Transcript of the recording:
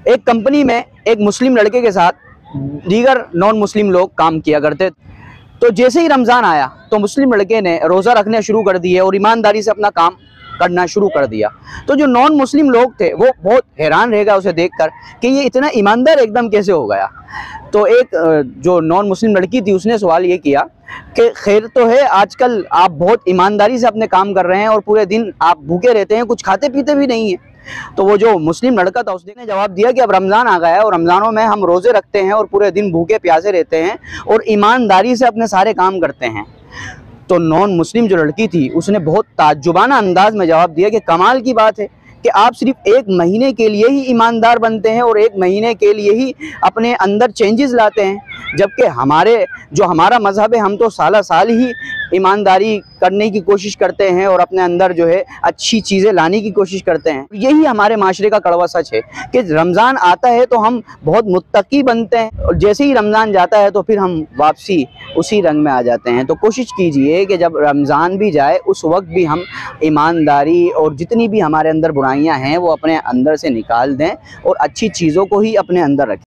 एक कंपनी में एक मुस्लिम लड़के के साथ दीगर नॉन मुस्लिम लोग काम किया करते। तो जैसे ही रमज़ान आया तो मुस्लिम लड़के ने रोज़ा रखने शुरू कर दिए और ईमानदारी से अपना काम करना शुरू कर दिया। तो जो नॉन मुस्लिम लोग थे वो बहुत हैरान रह गया उसे देखकर कि ये इतना ईमानदार एकदम कैसे हो गया। तो एक जो नॉन मुस्लिम लड़की थी उसने सवाल ये किया कि खैर तो है, आजकल आप बहुत ईमानदारी से अपने काम कर रहे हैं और पूरे दिन आप भूखे रहते हैं, कुछ खाते पीते भी नहीं हैं। तो वो जो मुस्लिम लड़का था उसने जवाब दिया कि अब रमज़ान आ गया है और रमज़ानों में हम रोज़े रखते हैं और पूरे दिन भूखे प्यासे रहते हैं और ईमानदारी से अपने सारे काम करते हैं। तो नॉन मुस्लिम जो लड़की थी उसने बहुत ताज्जुबाना अंदाज में जवाब दिया कि कमाल की बात है कि आप सिर्फ एक महीने के लिए ही ईमानदार बनते हैं और एक महीने के लिए ही अपने अंदर चेंजेस लाते हैं, जबकि हमारा मज़हब है हम तो साला साल ही ईमानदारी करने की कोशिश करते हैं और अपने अंदर जो है अच्छी चीज़ें लाने की कोशिश करते हैं। यही हमारे माशरे का कड़वा सच है कि रमज़ान आता है तो हम बहुत मुत्तकी बनते हैं और जैसे ही रमज़ान जाता है तो फिर हम वापसी उसी रंग में आ जाते हैं। तो कोशिश कीजिए कि जब रमज़ान भी जाए उस वक्त भी हम ईमानदारी और जितनी भी हमारे अंदर बुराइयां हैं वो अपने अंदर से निकाल दें और अच्छी चीज़ों को ही अपने अंदर रखें।